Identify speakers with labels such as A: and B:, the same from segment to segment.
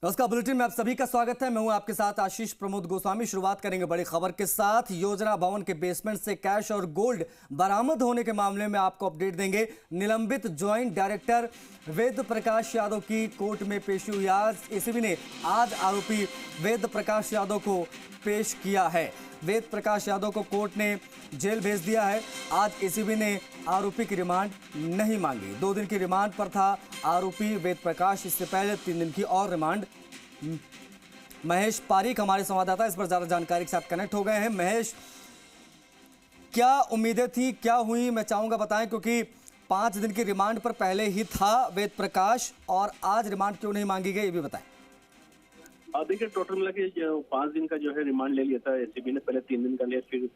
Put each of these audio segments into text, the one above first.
A: नमस्कार, बुलेटिन में आप सभी का स्वागत है। मैं हूं आपके साथ आशीष प्रमोद गोस्वामी। शुरुआत करेंगे बड़ी खबर के साथ। योजना भवन के बेसमेंट से कैश और गोल्ड बरामद होने के मामले में आपको अपडेट देंगे। निलंबित ज्वाइंट डायरेक्टर वेद प्रकाश यादव की कोर्ट में पेशी हुई। आज एसीबी ने आज आरोपी वेद प्रकाश यादव को पेश किया है। वेद प्रकाश यादव को कोर्ट ने जेल भेज दिया है। आज एसीबी ने आरोपी की रिमांड नहीं मांगी। 2 दिन की रिमांड पर था आरोपी वेद प्रकाश। इससे पहले 3 दिन की और रिमांड। महेश पारीक हमारे संवाददाता इस पर ज्यादा जानकारी के साथ कनेक्ट हो गए हैं। महेश, क्या उम्मीदें थी, क्या हुई, मैं चाहूंगा बताएं, क्योंकि 5 दिन की रिमांड पर पहले ही था वेद प्रकाश और आज रिमांड क्यों नहीं मांगी गई, ये भी बताएं।
B: देखिए, टोटल मिला के 5 दिन का जो है रिमांड ले लिया था एसीबी ने। पहले 3 दिन का लिया, फिर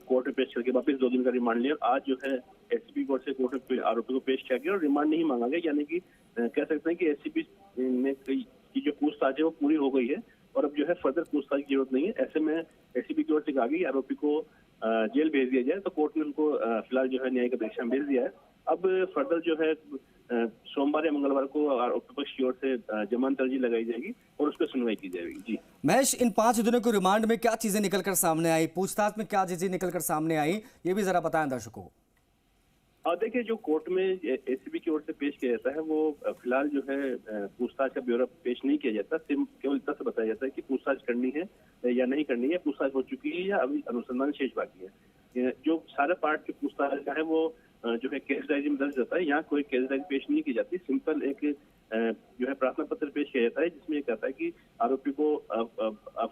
B: कोर्ट में पेश करके वापस 2 दिन का रिमांड लिया। आज जो है एसीबी कोर्ट से कोर्ट में आरोपी को पेश किया गया और रिमांड नहीं मांगा गया। यानी कि कह सकते हैं कि एसीबी ने की जो पूछताछ है वो पूरी हो गई है और अब जो है फर्दर पूछताछ की जरूरत नहीं है। ऐसे में एसीबी की ओर से कहा गया आरोपी को जेल भेज दिया जाए, तो कोर्ट ने उनको फिलहाल जो है न्यायिक अपेक्षा में भेज दिया है। अब फर्दर जो है सोमवार या मंगलवार को आरोपी पक्ष की ओर से जमानत अर्जी लगाई जाएगी और उस पर सुनवाई की जाएगी। जी
A: महेश, इन 5 दिनों के रिमांड में क्या चीजें निकलकर सामने आई, पूछताछ में क्या चीजें निकलकर सामने आई, ये भी जरा बताएं दर्शकों को।
B: देखिए, जो कोर्ट में एसीबी की ओर से पेश किया जाता है वो फिलहाल जो है पूछताछ का ब्यौरा पेश नहीं किया जाता। सिर्फ केवल इतना सा बताया जाता है कि पूछताछ करनी है या नहीं करनी है, पूछताछ हो चुकी है या अभी अनुसंधान शेष बाकी है। जो सारा पार्ट जो पूछताछ का है वो जो है केस डायरी में दर्ज रहता है। यहाँ कोई केस डायरी पेश नहीं की जाती। सिंपल एक जो है प्रार्थना पत्र पेश किया जाता है जिसमें ये कहता है कि आरोपी को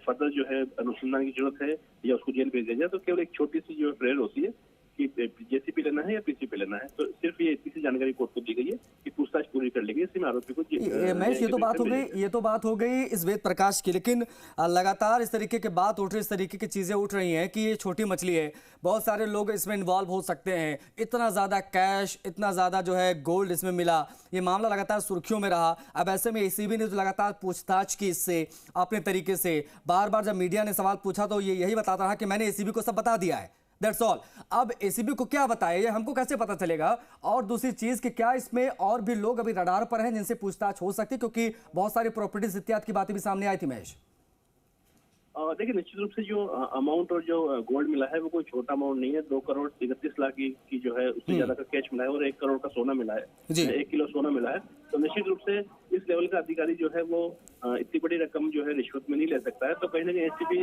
B: फर्दर जो है अनुसंधान की जरूरत है या उसको जेल भेज दिया जाए। तो केवल एक छोटी सी जो प्रेयर होती है कि जेसीपी लेना है या पीसीपी लेना है। तो सिर्फ ये इतनी सी जानकारी कोर्ट को दी गई है कि पूछताछ पूरी कर लेंगे। इसमें आरोपी को
A: महेश, ये तो बात हो गई इस वेद प्रकाश की, लेकिन लगातार इस तरीके की बात उठ रही, इस तरीके की चीजें उठ रही हैं कि ये छोटी मछली है, बहुत सारे लोग इसमें इन्वॉल्व हो सकते हैं। इतना ज्यादा कैश, इतना ज्यादा जो है गोल्ड इसमें मिला, ये मामला लगातार सुर्खियों में रहा। अब ऐसे में एसीबी ने तो लगातार पूछताछ की इससे अपने तरीके से। बार बार जब मीडिया ने सवाल पूछा तो ये यही बताता रहा कि मैंने एसीबी को सब बता दिया है, दैट्स ऑल। अब एसीबी को क्या बताए, ये हमको कैसे पता चलेगा? और दूसरी चीज कि क्या इसमें और भी लोग अभी रडार पर हैं जिनसे पूछताछ हो सकती है, क्योंकि बहुत सारी प्रॉपर्टीज इत्यादि की बातें भी सामने आई थी। महेश,
B: देखिए, निश्चित रूप से जो अमाउंट और जो गोल्ड मिला है वो कोई छोटा अमाउंट नहीं है। 2 करोड़ 31 लाख की जो है उससे ज्यादा का कैश मिला है और 1 करोड़ का सोना मिला है, 1 किलो सोना मिला है। तो निश्चित रूप से इस लेवल का अधिकारी जो है वो इतनी बड़ी रकम जो है रिश्वत में नहीं ले सकता है। तो कहीं ना कहीं एसीबी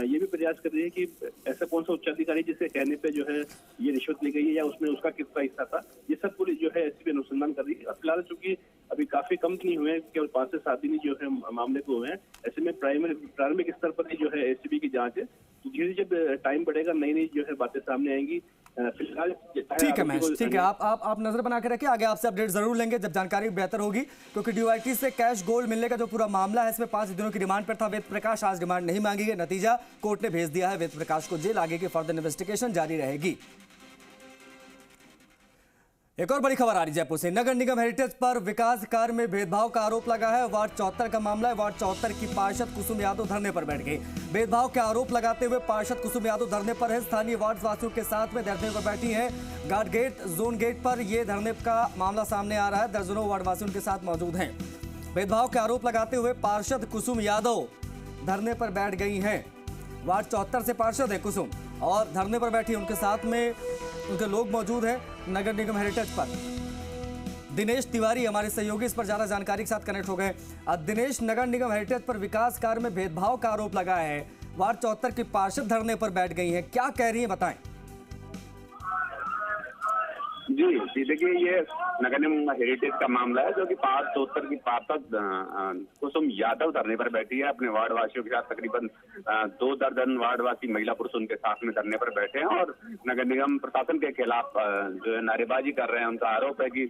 B: ये भी प्रयास कर रही है कि ऐसा कौन सा उच्चाधिकारी जिसके कहने पे जो है ये रिश्वत ली गई है या उसमें उसका कितना हिस्सा था, ये सब पूरी जो है एसीबी अनुसंधान कर रही है। फिलहाल चूंकि अभी काफी कम नहीं हुए हैं, केवल 5 से 7 दिन जो है मामले को हुए हैं। ऐसे में प्रारंभिक स्तर पर ही जो है एसीबी की जांच है। तो धीरे जब टाइम बढ़ेगा नई नई जो है बातें सामने आएंगी। फिलहाल
A: ठीक है महेश, ठीक है, आप नजर बना के रखिए। आगे आपसे अपडेट जरूर लेंगे जब जानकारी बेहतर होगी, क्योंकि डीओआईटी से कैश गोल्ड मिलने का जो पूरा मामला है इसमें 5 दिनों की रिमांड पर था वेद प्रकाश। आज रिमांड नहीं मांगी गई, नतीजा कोर्ट ने भेज दिया है वेद प्रकाश को जेल। आगे की फर्दर इन्वेस्टिगेशन जारी रहेगी। एक और बड़ी खबर आ रही जयपुर से। नगर निगम हेरिटेज पर विकास कार्य में भेदभाव का आरोप लगा है। वार्ड 74 का मामला है। वार्ड 74 की पार्षद कुसुम यादव धरने पर बैठ गई। भेदभाव के आरोप लगाते हुए पार्षद कुसुम यादव धरने पर है। स्थानीय वार्ड वासियों के साथ में धरने पर बैठी है। गार्ड गेट, जोन गेट पर यह धरने का मामला सामने आ रहा है। दर्जनों वार्ड वासियों उनके साथ मौजूद हैं। भेदभाव के आरोप लगाते हुए पार्षद कुसुम यादव धरने पर बैठ गई हैं। वार्ड 74 से पार्षद है कुसुम और धरने पर बैठी, उनके साथ में उनके लोग मौजूद हैं नगर निगम हेरिटेज पर। दिनेश तिवारी हमारे सहयोगी इस पर ज्यादा जानकारी के साथ कनेक्ट हो गए। दिनेश, नगर निगम हेरिटेज पर विकास कार्य में भेदभाव का आरोप लगा है। वार्ड 74 की पार्षद धरने पर बैठ गई हैं, क्या कह रही हैं बताएं।
C: जी देखिए, ये नगर निगम हेरिटेज का मामला है जो कि वार्ड 74 की पार्षद कुसुम यादव धरने पर बैठी है। अपने वार्ड वासियों के साथ तकरीबन 2 दर्जन वार्ड वासी महिला पुरुष उनके साथ में धरने पर बैठे हैं और नगर निगम प्रशासन के खिलाफ जो है नारेबाजी कर रहे हैं। उनका आरोप है कि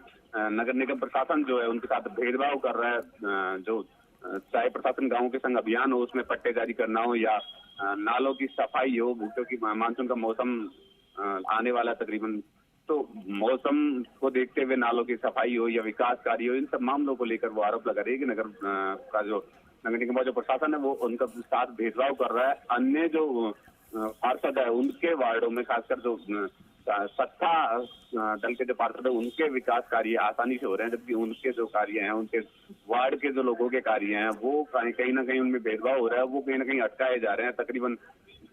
C: नगर निगम प्रशासन जो है उनके साथ भेदभाव कर रहा है। जो चाहे प्रशासन गाँव के संग अभियान हो, उसमें पट्टे जारी करना हो या नालों की सफाई हो, क्योंकि मानसून का मौसम आने वाला तकरीबन, तो मौसम को देखते हुए नालों की सफाई हो या विकास कार्य हो, इन सब मामलों को लेकर वो आरोप लगा रही है कि नगर का जो नगर निगम का जो प्रशासन है वो उनका साथ भेदभाव कर रहा है। अन्य जो पार्षद है उनके वार्डों में, खासकर जो सत्ता दल के जो पार्षद है उनके विकास कार्य आसानी से हो रहे हैं, जबकि उनके जो कार्य हैं, उनके वार्ड के जो लोगों के कार्य हैं, वो कहीं ना कहीं उनमें भेदभाव हो रहा है, वो कहीं ना कहीं अटकाए जा रहे हैं। तकरीबन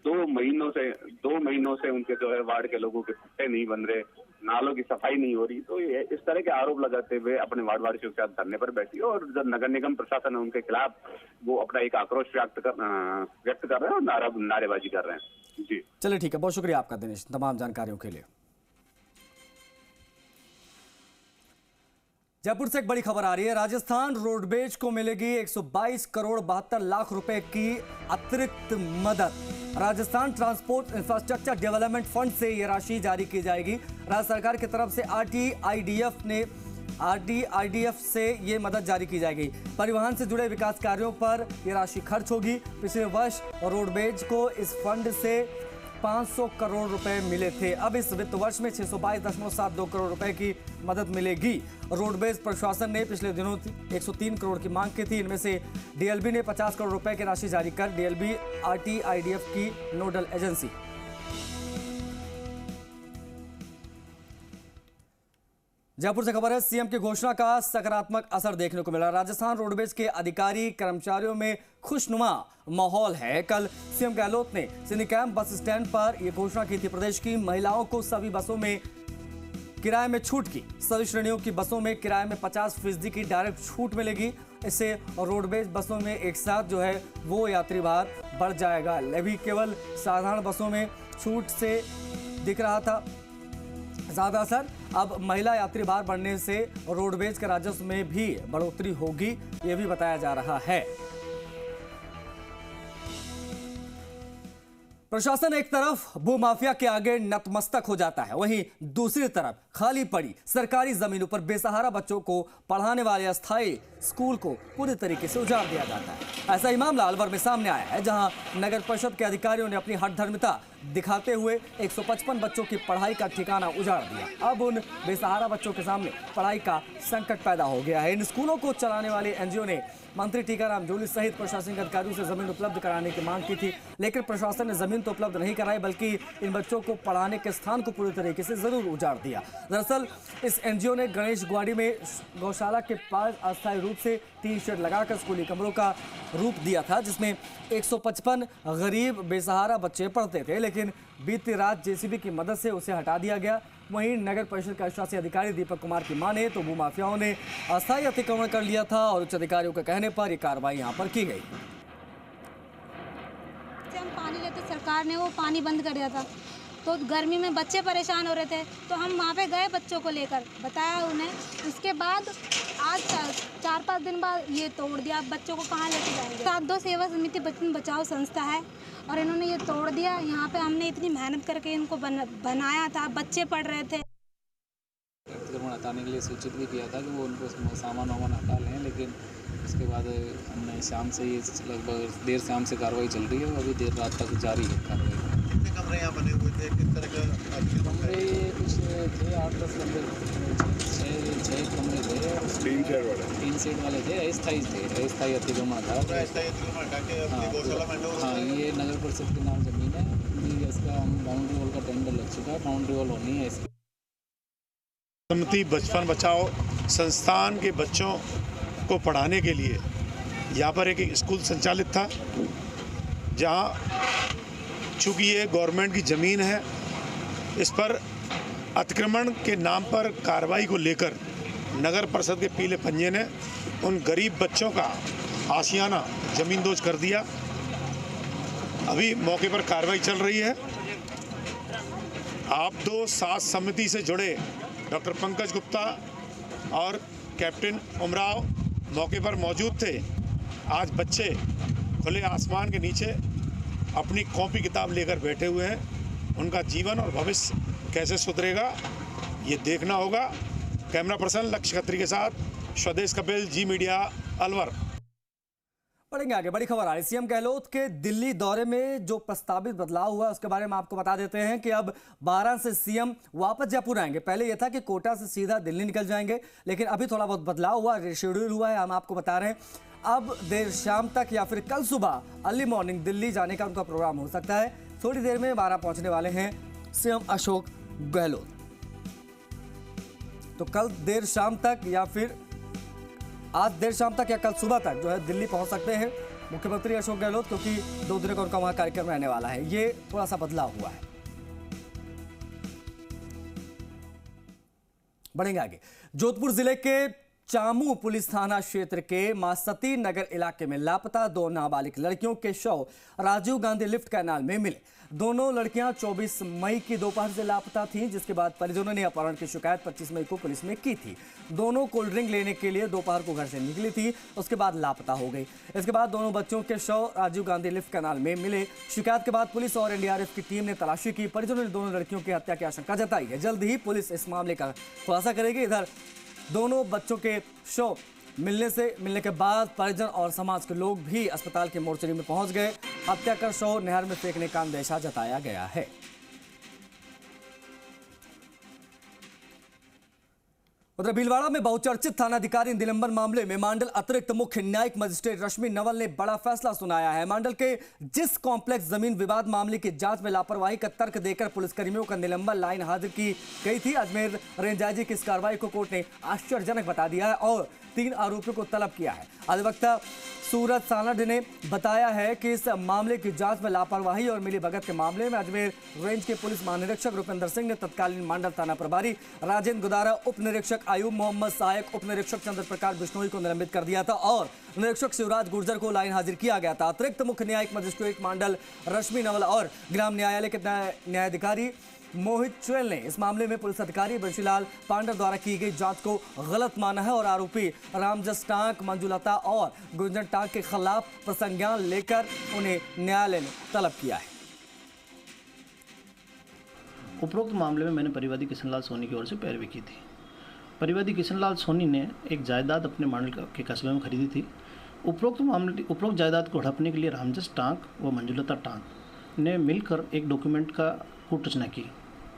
C: 2 महीनों से उनके जो है वार्ड के लोगों के पट्टे नहीं बन रहे, नालों की सफाई नहीं हो रही। तो ये इस तरह के आरोप लगाते हुए अपने वार्डवासियों के साथ धरने पर बैठी है और जो नगर निगम प्रशासन है उनके खिलाफ वो अपना एक आक्रोश व्यक्त कर रहे हैं और नारेबाजी कर रहे हैं। जी
A: चलिए ठीक है, बहुत शुक्रिया आपका दिनेश तमाम जानकारियों के लिए। जयपुर से एक बड़ी खबर आ रही है। राजस्थान रोडवेज को मिलेगी 122 करोड़ 72 लाख रुपए की अतिरिक्त मदद। Rajasthan transport infrastructure development fund से यह राशि जारी की जाएगी। राज्य सरकार की तरफ से आरटीआईडीएफ से ये मदद जारी की जाएगी। परिवहन से जुड़े विकास कार्यों पर यह राशि खर्च होगी। पिछले वर्ष रोडवेज को इस फंड से 500 करोड़ रुपए मिले थे। अब इस वित्त वर्ष में 622.72 करोड़ रुपए की मदद मिलेगी। रोडवेज प्रशासन ने पिछले दिनों 103 करोड़ की मांग की थी। इनमें से डीएलबी ने 50 करोड़ रुपए की राशि जारी कर डीएलबी आरटीआईडीएफ की नोडल एजेंसी। जयपुर से खबर है, सीएम की घोषणा का सकारात्मक असर देखने को मिला। राजस्थान रोडवेज के अधिकारी कर्मचारियों में खुशनुमा माहौल है। कल सीएम गहलोत ने सिंधी कैंप बस स्टैंड पर यह घोषणा की थी। प्रदेश की महिलाओं को सभी बसों में किराए में छूट की। सभी श्रेणियों की बसों में किराए में 50% की डायरेक्ट छूट मिलेगी। इससे रोडवेज बसों में एक साथ जो है वो यात्री भार बढ़ जाएगा। अभी केवल साधारण बसों में छूट से दिख रहा था ज्यादा असर। अब महिला यात्री भार बढ़ने से रोडवेज के राजस्व में भी बढ़ोतरी होगी, यह भी बताया जा रहा है। प्रशासन एक तरफ भूमाफिया के आगे नतमस्तक हो जाता है, वहीं दूसरी तरफ खाली पड़ी सरकारी जमीनों पर बेसहारा बच्चों को पढ़ाने वाले अस्थायी स्कूल को पूरी तरीके से उजाड़ दिया जाता है। ऐसा ही मामला अलवर में सामने आया है, जहां नगर परिषद के अधिकारियों ने अपनी हठधर्मिता दिखाते हुए 155 बच्चों की पढ़ाई का ठिकाना उजाड़ दिया। अब उन बेसहारा बच्चों के सामने पढ़ाई का संकट पैदा हो गया है। इन स्कूलों को चलाने वाले एनजीओ ने मंत्री टीकाराम जूली सहित प्रशासनिक अधिकारियों से जमीन उपलब्ध कराने की मांग की थी, लेकिन प्रशासन ने जमीन तो उपलब्ध नहीं कराई बल्कि इन बच्चों को पढ़ाने के स्थान को पूरी तरीके से जरूर उजाड़ दिया। दरअसल इस एनजीओ ने गणेश ग्वाड़ी में गौशाला के पास अस्थायी रूप से 3 शेड लगाकर स्कूली कमरों का रूप दिया था, जिसमें 155 गरीब बेसहारा बच्चे पढ़ते थे, लेकिन बीती रात जेसीबी की मदद से उसे हटा दिया गया। वहीं नगर परिषद के अशासी अधिकारी दीपक कुमार की माने तो भूमाफियाओं ने अस्थायी अतिक्रमण कर लिया था और उच्च अधिकारियों के कहने पर यह कार्रवाई यहां पर की गई।
D: हम पानी लेते, सरकार ने वो पानी बंद कर दिया था, तो गर्मी में बच्चे परेशान हो रहे थे, तो हम वहाँ पे गए बच्चों को लेकर, बताया उन्हें। उसके बाद आज 4-5 दिन बाद ये तोड़ दिया। बच्चों को कहाँ लेके जाएंगे? 7-2 सेवा समिति बच्चन बचाओ संस्था है और इन्होंने ये तोड़ दिया। यहाँ पे हमने इतनी मेहनत करके इनको बनाया था, बच्चे पढ़ रहे थे।
E: अतिक्रमण हटाने के लिए सूचित भी किया था कि वो उनको सामान वामान हटा लें, लेकिन उसके बाद हमने शाम से ये लगभग देर शाम से कार्रवाई चल रही है, अभी देर रात तक जारी है कार्रवाई।
F: कितने कमरे यहाँ बने हुए थे, किस तरह का
E: कमरे कुछ थे 8-10 कमरे, 6 कमरे थे, 3 शेड वाले थे, अस्थायी अतिक्रमण था। हाँ, ये नगर परिषद के नाम जमीन है, इसका बाउंड्री वॉल का टेंडर लग चुका है, बाउंड्री वॉल होनी है इसकी।
F: समिति बचपन बचाओ संस्थान के बच्चों को पढ़ाने के लिए यहाँ पर एक स्कूल संचालित था, जहाँ चूँकि ये गवर्नमेंट की ज़मीन है, इस पर अतिक्रमण के नाम पर कार्रवाई को लेकर नगर परिषद के पीले पंजे ने उन गरीब बच्चों का आशियाना ज़मींदोज कर दिया। अभी मौके पर कार्रवाई चल रही है। आप 2 सात समिति से जुड़े डॉक्टर पंकज गुप्ता और कैप्टन उमराव मौके पर मौजूद थे। आज बच्चे खुले आसमान के नीचे अपनी कॉपी किताब लेकर बैठे हुए हैं। उनका जीवन और भविष्य कैसे सुधरेगा ये देखना होगा। कैमरा पर्सन लक्ष्य खत्री के साथ स्वदेश कपिल, जी मीडिया, अलवर।
A: बढ़ेंगे आगे, बड़ी खबर आ रही है। सीएम गहलोत के दिल्ली दौरे में जो प्रस्तावित बदलाव हुआ उसके बारे में आपको बता देते हैं कि अब 12 से सीएम वापस जयपुर आएंगे। पहले यह था कि कोटा से सीधा दिल्ली निकल जाएंगे, लेकिन अभी थोड़ा बहुत बदलाव हुआ, शेड्यूल हुआ है, हम आपको बता रहे हैं। अब देर शाम तक या फिर कल सुबह अर्ली मॉर्निंग दिल्ली जाने का उनका प्रोग्राम हो सकता है। थोड़ी देर में 12 पहुंचने वाले हैं सीएम अशोक गहलोत। तो कल देर शाम तक या फिर आज देर शाम तक या कल सुबह तक जो है दिल्ली पहुंच सकते हैं मुख्यमंत्री अशोक गहलोत, क्योंकि 2 दिनों का उनका वहां कार्यक्रम रहने वाला है। ये थोड़ा सा बदलाव हुआ है। बढ़ेंगे आगे। जोधपुर जिले के चामू पुलिस थाना क्षेत्र के मासती नगर इलाके में लापता 2 नाबालिग लड़कियों के शव राजीव गांधी लिफ्ट कैनाल में मिले। दोनों लड़कियां 24 मई की दोपहर से लापता थीं, जिसके बाद परिजनों ने अपहरण की शिकायत 25 मई को पुलिस में की थी। दोनों कोल्ड ड्रिंक लेने के लिए दोपहर को घर से निकली थी, उसके बाद लापता हो गई। इसके बाद दोनों बच्चों के शव राजीव गांधी लिफ्ट कैनाल में मिले। शिकायत के बाद पुलिस और एनडीआरएफ की टीम ने तलाशी की। परिजनों ने दोनों लड़कियों की हत्या की आशंका जताई है। जल्द ही पुलिस इस मामले का खुलासा करेगी। इधर दोनों बच्चों के शव मिलने के बाद परिजन और समाज के लोग भी अस्पताल के मोर्चरी में पहुंच गए। हत्या कर शव नहर में फेंकने का अंदेशा जताया गया है। उधर भीलवाड़ा में बहुचर्चित थानाधिकारी निलंबन मामले में मंडल अतिरिक्त मुख्य न्यायिक मजिस्ट्रेट रश्मि नवल ने बड़ा फैसला सुनाया है। मंडल के जिस कॉम्प्लेक्स जमीन विवाद मामले की जांच में लापरवाही का तर्क देकर पुलिसकर्मियों का निलंबन लाइन हाजिर की गई थी, अजमेर रेंज आईजी की इस कार्रवाई को कोर्ट ने आश्चर्यजनक बता दिया है और 3 आरोपियों को तलब किया है। अधिवक्ता सूरज सानड ने बताया है कि इस मामले की जांच में लापरवाही और मिलीभगत के मामले में अजमेर रेंज के पुलिस महानिरीक्षक रुपेंद्र सिंह ने तत्कालीन मंडल थाना प्रभारी राजेंद्र गुदारा, उप निरीक्षक आयुब मोहम्मद, सहायक उप निरीक्षक चंद्र प्रकाश बिश्नोई को निलंबित कर दिया था और निरीक्षक शिवराज गुर्जर को लाइन हाजिर किया गया था। अतिरिक्त मुख्य न्यायिक मजिस्ट्रेट मंडल रश्मि नवल और ग्राम न्यायालय के न्यायाधिकारी मोहित चुएल ने इस मामले में पुलिस अधिकारी बंशीलाल पांडर द्वारा की गई जांच को गलत माना है और आरोपी रामजस टांक, मंजुलता और गुंजन टांक के खिलाफ प्रसंज्ञान लेकर उन्हें न्यायालय ने तलब किया है।
G: उपरोक्त मामले में मैंने परिवादी किशनलाल सोनी की ओर से पैरवी की थी। परिवादी किशनलाल सोनी ने एक जायदाद अपने मंडल के कस्बे में खरीदी थी। उपरोक्त जायदाद को हड़पने के लिए रामजस टांक व मंजुलता टांक ने मिलकर एक डॉक्यूमेंट का कूट रचना की,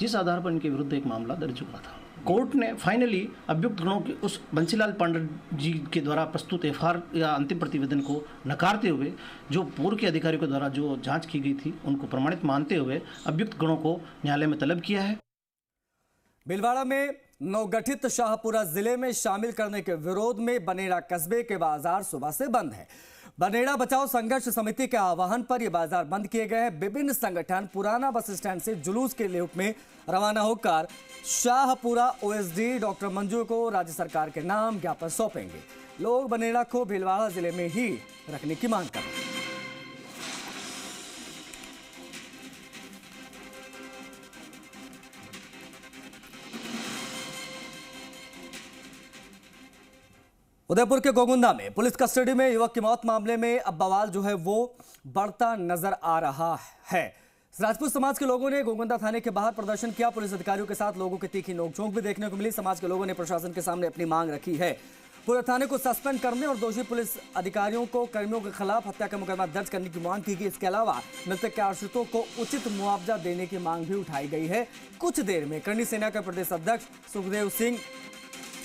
G: जिस आधार पर इनके विरुद्ध एक मामला दर्ज हुआ था। कोर्ट ने फाइनली अभियुक्त गणों के उस बंसीलाल पांडे जी के द्वारा प्रस्तुत एफआईआर या अंतिम प्रतिवेदन को नकारते हुए जो पूर्व के अधिकारियों के द्वारा जो जांच की गई थी उनको प्रमाणित मानते हुए अभियुक्त गणों को न्यायालय में तलब किया है।
A: भीलवाड़ा में नवगठित शाहपुरा जिले में शामिल करने के विरोध में बनेड़ा कस्बे के बाजार सुबह से बंद है। बनेड़ा बचाओ संघर्ष समिति के आह्वान पर यह बाजार बंद किए गए हैं। विभिन्न संगठन पुराना बस स्टैंड से जुलूस के लेआउट में रवाना होकर शाहपुरा ओएसडी डॉक्टर मंजू को राज्य सरकार के नाम ज्ञापन सौंपेंगे। लोग बनेड़ा को भीलवाड़ा जिले में ही रखने की मांग कर रहे हैं। उदयपुर के गोगुंदा में पुलिस कस्टडी में युवक की मौत मामले में अब बवाल जो है वो बढ़ता नजर आ रहा है। राजपूत समाज के लोगों ने गोगुंदा थाने के बाहर प्रदर्शन किया। पुलिस अधिकारियों के साथ लोगों की तीखी नोकझोंक भी देखने को मिली। समाज के लोगों ने प्रशासन के सामने अपनी मांग रखी है। पूरे थाने को सस्पेंड करने और दोषी पुलिस अधिकारियों को कर्मियों के खिलाफ हत्या का मुकदमा दर्ज करने की मांग की गई। इसके अलावा मृतक के आश्रितों को उचित मुआवजा देने की मांग भी उठाई गई है। कुछ देर में करणी सेना के प्रदेश अध्यक्ष सुखदेव सिंह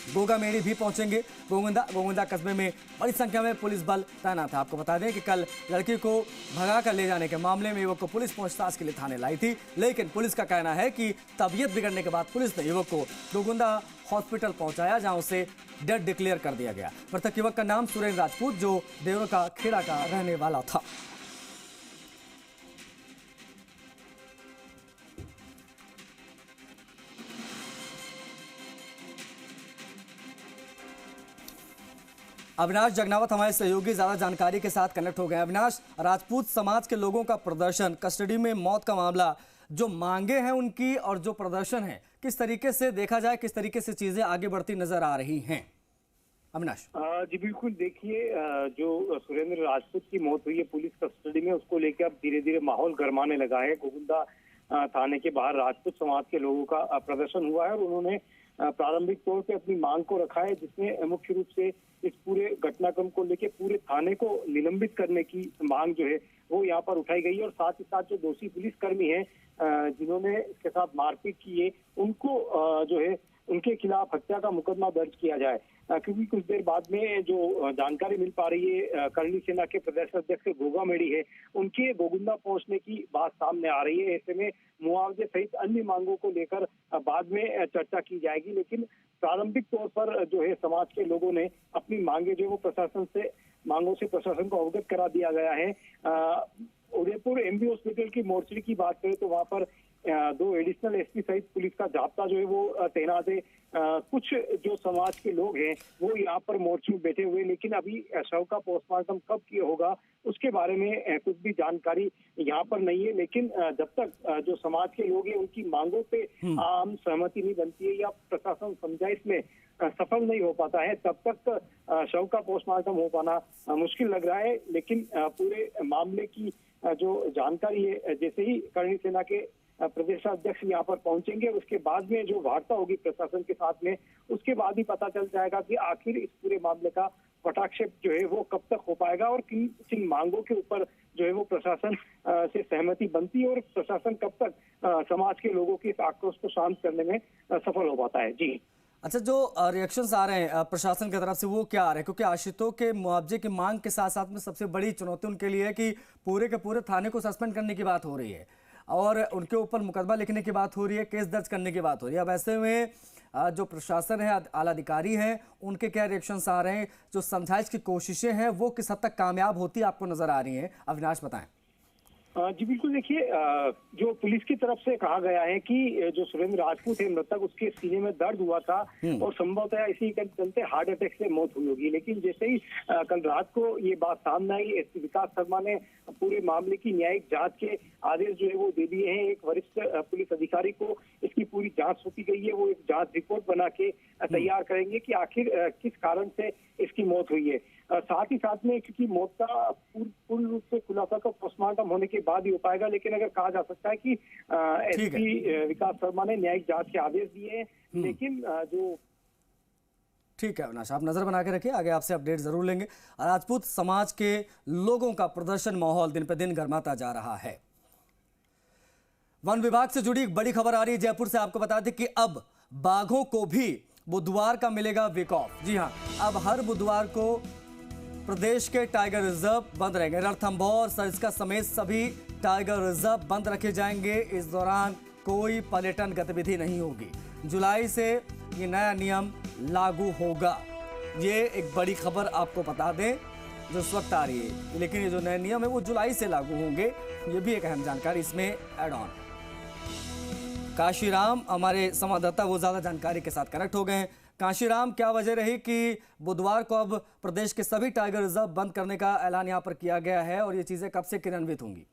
A: गोगामेड़ी भी पहुंचेंगे। गोगुंदा कस्बे में बड़ी संख्या में पुलिस बल तैनात है। आपको बता दें कि कल लड़की को भगा कर ले जाने के मामले में युवक को पुलिस पूछताछ के लिए थाने लाई थी, लेकिन पुलिस का कहना है कि तबीयत बिगड़ने के बाद पुलिस ने युवक को गोगुंदा हॉस्पिटल पहुंचाया, जहां उसे डेड डिक्लेयर कर दिया गया। मृतक युवक का नाम सुरेंद्र राजपूत जो देवरा का खेड़ा का रहने वाला था। अविनाश जगनावत हमारे सहयोगी ज्यादा जानकारी के साथ कनेक्ट हो गए। अविनाश, राजपूत समाज के लोगों का प्रदर्शन, कस्टडी में मौत का मामला, जो मांगे हैं उनकी और जो प्रदर्शन है, किस तरीके से देखा जाए, किस तरीके से चीजें आगे बढ़ती नजर आ रही हैं? अविनाश
H: जी बिल्कुल, देखिए जो सुरेंद्र राजपूत की मौत हुई है पुलिस कस्टडी में, उसको लेकर अब धीरे धीरे माहौल गरमाने लगा है। गोगुंदा थाने के बाहर राजपूत समाज के लोगों का प्रदर्शन हुआ है और उन्होंने प्रारंभिक तौर पे अपनी मांग को रखा है, जिसमें मुख्य रूप से इस पूरे घटनाक्रम को लेकर पूरे थाने को निलंबित करने की मांग जो है वो यहाँ पर उठाई गई है और साथ ही साथ जो दोषी पुलिसकर्मी हैं जिन्होंने इसके साथ मारपीट की है उनको जो है उनके खिलाफ हत्या का मुकदमा दर्ज किया जाए। क्योंकि कुछ देर बाद में जो जानकारी मिल पा रही है, करणी सेना के प्रदेश अध्यक्ष गोगा मेडी है, उनके गोगुंदा पहुंचने की बात सामने आ रही है। ऐसे में मुआवजे सहित अन्य मांगों को लेकर बाद में चर्चा की जाएगी। लेकिन प्रारंभिक तौर पर जो है समाज के लोगों ने अपनी मांगे जो वो मांगों से प्रशासन को अवगत करा दिया गया है। उदयपुर एमबी हॉस्पिटल की मोर्चरी की बात करें तो वहां पर 2 एडिशनल एसपी सहित पुलिस का जाब्ता जो है वो तैनात है। कुछ जो समाज के लोग हैं वो यहाँ पर मोर्चे में बैठे हुए, लेकिन अभी शव का पोस्टमार्टम कब किया होगा उसके बारे में कुछ भी जानकारी यहाँ पर नहीं है। लेकिन जब तक जो समाज के लोग हैं उनकी मांगों पे आम सहमति नहीं बनती है या प्रशासन समझाइश में सफल नहीं हो पाता है, तब तक शव का पोस्टमार्टम हो पाना मुश्किल लग रहा है। लेकिन पूरे मामले की जो जानकारी है, जैसे ही करणी सेना के प्रदेशाध्यक्ष यहाँ पर पहुंचेंगे, उसके बाद में जो वार्ता होगी प्रशासन के साथ में, उसके बाद ही पता चल जाएगा कि आखिर इस पूरे मामले का पटाक्षेप जो है वो कब तक हो पाएगा और किन मांगों के ऊपर जो है वो प्रशासन से सहमति बनती है और प्रशासन कब तक समाज के लोगों के इस आक्रोश को शांत करने में सफल हो पाता है। जी
A: अच्छा, जो रिएक्शंस आ रहे हैं प्रशासन की तरफ से वो क्या आ रहे हैं? क्योंकि आश्रितों के मुआवजे की मांग के साथ साथ में सबसे बड़ी चुनौती उनके लिए है कि पूरे के पूरे थाने को सस्पेंड करने की बात हो रही है और उनके ऊपर मुकदमा लिखने की बात हो रही है, केस दर्ज करने की बात हो रही है। अब ऐसे में जो प्रशासन है, आला अधिकारी हैं, उनके क्या रिएक्शंस आ रहे हैं? जो समझाइश की कोशिशें हैं वो किस हद तक कामयाब होती आपको नजर आ रही हैं? अविनाश बताएं।
H: जी बिल्कुल, देखिए जो पुलिस की तरफ से कहा गया है कि जो सुरेंद्र राजपूत है मृतक, उसके सीने में दर्द हुआ था और संभवतः इसी के चलते हार्ट अटैक से मौत हुई होगी। लेकिन जैसे ही कल रात को ये बात सामने आई, एसपी विकास शर्मा ने पूरे मामले की न्यायिक जांच के आदेश जो है वो दे दिए हैं। एक वरिष्ठ पुलिस अधिकारी को इसकी पूरी जांच सौंपी गई है, वो एक जांच रिपोर्ट बना के तैयार करेंगे कि आखिर किस कारण से इसकी मौत हुई है। साथ ही साथ में क्योंकि मौत का पूर्ण रूप से खुलासा तो पोस्टमार्टम होने के बाद ही हो पाएगा, लेकिन अगर कहा जा सकता है कि एसपी विकास शर्मा ने न्यायिक जांच के आदेश दिए हैं। लेकिन जो
A: ठीक है अविनाश, आप नजर बना के रखिए, आगे आपसे अपडेट जरूर लेंगे। राजपूत समाज के लोगों का प्रदर्शन माहौल दिन पे दिन गर्माता जा रहा है। वन विभाग से जुड़ी एक बड़ी खबर आ रही है जयपुर से। आपको बता दें कि अब बाघों को भी बुधवार का मिलेगा वीक ऑफ। जी हां, अब हर बुधवार को प्रदेश के टाइगर रिजर्व बंद रहेंगे। रणथंभौर, सरिस्का समेत सभी टाइगर रिजर्व बंद रखे जाएंगे। इस दौरान कोई पर्यटन गतिविधि नहीं होगी। जुलाई से ये नया नियम लागू होगा। ये एक बड़ी खबर आपको बता दें जो इस वक्त आ रही है, लेकिन ये जो नए नियम है वो जुलाई से लागू होंगे। ये भी एक अहम जानकारी इसमें एड ऑन। काशीराम हमारे संवाददाता वो ज्यादा जानकारी के साथ कनेक्ट हो गए हैं। काशीराम, क्या वजह रही कि बुधवार को अब प्रदेश के सभी टाइगर रिजर्व बंद करने का ऐलान यहाँ पर किया गया है और ये चीजें कब से क्रियान्वित होंगी?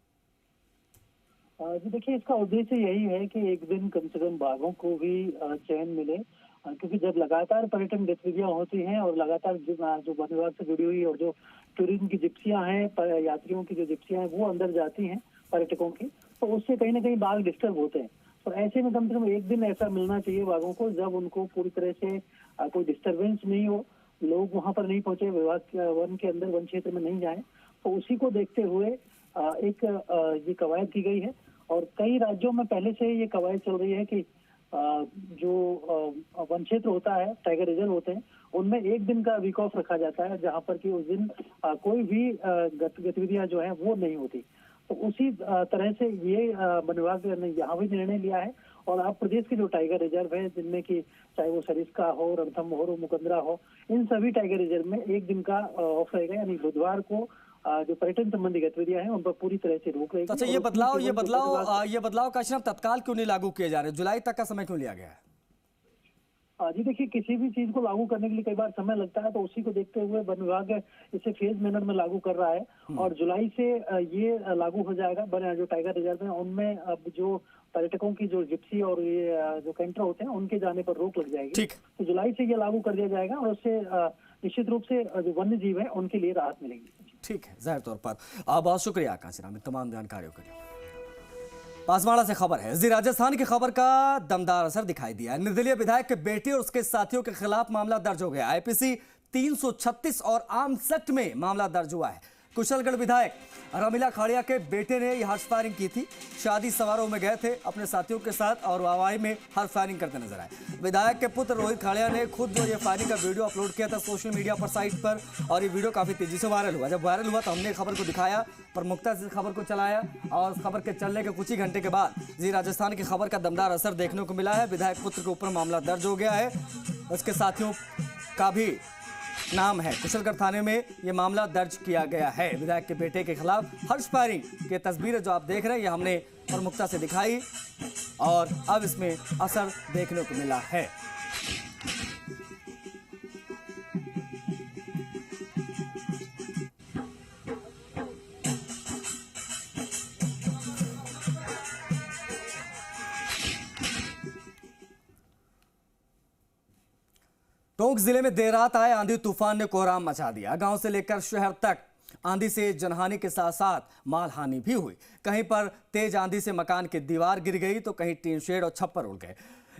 I: जी देखिए, इसका उद्देश्य यही है कि एक दिन कम से कम बाघों को भी चैन मिले, क्योंकि जब लगातार पर्यटन गतिविधियां होती हैं और लगातार जो वन विभाग से जुड़ी हुई और जो टूरिज्म की जिप्सियां हैं, यात्रियों की जो जिप्सियां हैं वो अंदर जाती हैं पर्यटकों की, तो उससे कहीं ना कहीं बाघ डिस्टर्ब होते हैं। तो ऐसे में कम से कम एक दिन ऐसा मिलना चाहिए बाघों को जब उनको पूरी तरह से कोई डिस्टर्बेंस नहीं हो, लोग वहां पर नहीं पहुंचे, विभाग वन के अंदर वन क्षेत्र में नहीं जाए। तो उसी को देखते हुए एक ये कवायद की गई है और कई राज्यों में पहले से ये कवायद चल रही है कि जो वन क्षेत्र होता है, टाइगर रिजर्व होते हैं, उनमें एक दिन का वीक ऑफ रखा जाता है जहां पर कि उस दिन कोई भी गतिविधियां जो है वो नहीं होती। तो उसी तरह से ये वन विभाग ने यहाँ भी निर्णय लिया है और अब प्रदेश के जो टाइगर रिजर्व है, जिनमें कि चाहे वो सरिस्का हो, रणथंभौर हो, मुकंदरा हो, इन सभी टाइगर रिजर्व में एक दिन का ऑफ रहेगा। यानी बुधवार को जो पर्यटन संबंधी गतिविधियां हैं उन पर पूरी तरह से रोक रहेगी।
A: अच्छा, ये बदलाव काशीराम तत्काल क्यों नहीं लागू किए जा रहे? जुलाई तक का समय क्यों लिया गया है?
I: जी देखिए, किसी भी चीज को लागू करने के लिए कई बार समय लगता है, तो उसी को देखते हुए वन विभाग इसे फेज मैनर में लागू कर रहा है और जुलाई से ये लागू हो जाएगा। जो टाइगर रिजर्व है उनमें अब जो पर्यटकों की जो जिप्सी और ये जो कैंटर होते हैं उनके जाने पर रोक लग जाएगी। तो जुलाई से ये लागू कर दिया जाएगा और उससे निश्चित रूप से जो वन्य जीव है उनके लिए राहत मिलेगी।
A: ठीक है, जाहिर तौर पर बहुत शुक्रिया काशीराम तमाम जानकारियों के लिए। बांसवाड़ा से खबर है। राजस्थान की खबर का दमदार असर दिखाई दिया। निर्दलीय विधायक के बेटे और उसके साथियों के खिलाफ मामला दर्ज हो गया। आईपीसी 336 और आर्म्स एक्ट में मामला दर्ज हुआ है। कुशलगढ़ विधायक रमीला खाड़िया के बेटे ने यह हर्ष फायरिंग की थी। शादी समारोह में गए थे अपने साथियों के साथ और वाहवाही में हर्ष फायरिंग करते नजर आए। विधायक के पुत्र रोहित खाड़िया ने खुद जो ये फायरिंग का वीडियो अपलोड किया था सोशल मीडिया पर साइट पर, और ये वीडियो काफी तेजी से वायरल हुआ। जब वायरल हुआ तो हमने खबर को दिखाया, प्रमुखता से खबर को चलाया और खबर के चलने के कुछ ही घंटे के बाद जी राजस्थान की खबर का दमदार असर देखने को मिला है। विधायक पुत्र के ऊपर मामला दर्ज हो गया है। उसके साथियों का भी नाम है। कुशलगढ़ थाने में यह मामला दर्ज किया गया है। विधायक के बेटे के खिलाफ हर्ष फायरिंग की तस्वीरें जो आप देख रहे हैं ये हमने प्रमुखता से दिखाई और अब इसमें असर देखने को मिला है। टोंक जिले में देर रात आए आंधी तूफान ने कोहराम मचा दिया। गांव से लेकर शहर तक आंधी से जनहानि के साथ साथ मालहानि भी हुई। कहीं पर तेज आंधी से मकान की दीवार गिर गई तो कहीं टीन शेड और छप्पर उड़ गए।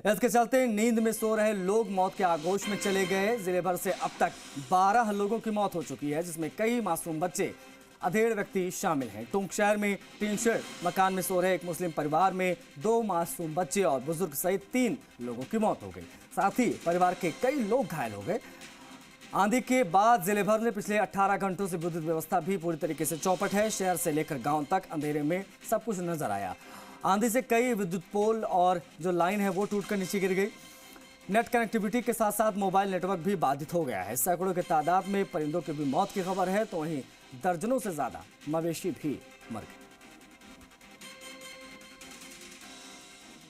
A: इसके चलते नींद में सो रहे लोग मौत के आगोश में चले गए। जिले भर से अब तक 12 लोगों की मौत हो चुकी है, जिसमें कई मासूम बच्चे अधेड़ व्यक्ति शामिल हैं। टोंक शहर में टीन शेड मकान में सो रहे एक मुस्लिम परिवार में 2 मासूम बच्चे और बुजुर्ग सहित 3 लोगों की मौत हो गई। साथ ही परिवार के कई लोग घायल हो गए। आंधी के बाद जिले भर में पिछले 18 घंटों से विद्युत व्यवस्था भी पूरी तरीके से चौपट है। शहर से लेकर गांव तक अंधेरे में सब कुछ नजर आया। आंधी से कई विद्युत पोल और जो लाइन है वो टूटकर नीचे गिर गई। नेट कनेक्टिविटी के साथ साथ मोबाइल नेटवर्क भी बाधित हो गया है। सैकड़ों की तादाद में परिंदों की भी मौत की खबर है तो वहीं दर्जनों से ज्यादा मवेशी भी मर गए।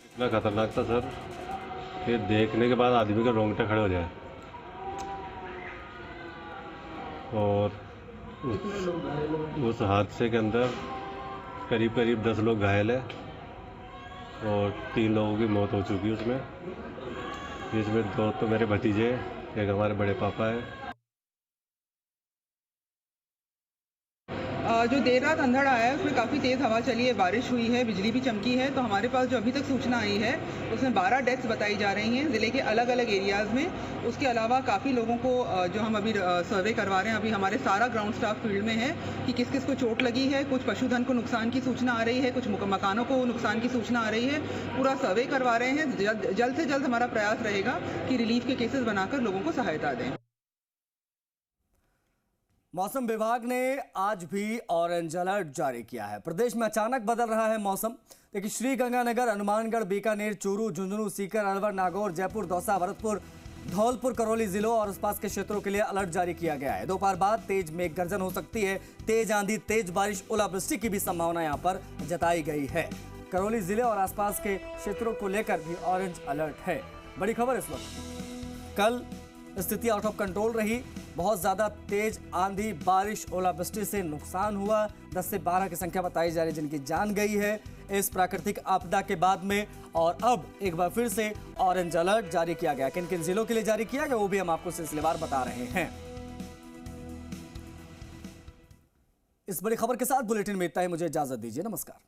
J: इतना खतरनाक था सर, ये देखने के बाद आदमी का रोंगटे खड़े हो जाए। और उस हादसे के अंदर करीब 10 लोग घायल है और 3 लोगों की मौत हो चुकी है उसमें। जिसमें 2 तो मेरे भतीजे, एक हमारे बड़े पापा है।
K: जो देर रात अंधड़ आया है उसमें काफ़ी तेज़ हवा चली है, बारिश हुई है, बिजली भी चमकी है। तो हमारे पास जो अभी तक सूचना आई है उसमें 12 डेथ्स बताई जा रही हैं ज़िले के अलग अलग एरियाज़ में। उसके अलावा काफ़ी लोगों को जो हम अभी सर्वे करवा रहे हैं, अभी हमारे सारा ग्राउंड स्टाफ फील्ड में है कि किस किस को चोट लगी है। कुछ पशुधन को नुकसान की सूचना आ रही है, कुछ मकानों को नुकसान की सूचना आ रही है। पूरा सर्वे करवा रहे हैं। जल्द से जल्द हमारा प्रयास रहेगा कि रिलीफ के केसेस बनाकर लोगों को सहायता दें।
A: मौसम विभाग ने आज भी ऑरेंज अलर्ट जारी किया है। प्रदेश में अचानक बदल रहा है मौसम। देखिए, श्रीगंगानगर, हनुमानगढ़, बीकानेर, चूरू, झुंझुनू, सीकर, अलवर, नागौर, जयपुर, दौसा, भरतपुर, धौलपुर, करौली जिलों और आसपास के क्षेत्रों के लिए अलर्ट जारी किया गया है। दोपहर बाद तेज मेघ गर्जन हो सकती है। तेज आंधी, तेज बारिश, ओलावृष्टि की भी संभावना यहां पर जताई गई है। करौली जिले और आसपास के क्षेत्रों को लेकर भी ऑरेंज अलर्ट है। बड़ी खबर इस वक्त, कल स्थिति आउट ऑफ कंट्रोल रही। बहुत ज्यादा तेज आंधी, बारिश, ओलावृष्टि से नुकसान हुआ। 10 से 12 की संख्या बताई जा रही है जिनकी जान गई है इस प्राकृतिक आपदा के बाद में। और अब एक बार फिर से ऑरेंज अलर्ट जारी किया गया। किन किन जिलों के लिए जारी किया गया वो भी हम आपको सिलसिलेवार बता रहे हैं। इस बड़ी खबर के साथ बुलेटिन में इतना ही। मुझे इजाजत दीजिए। नमस्कार।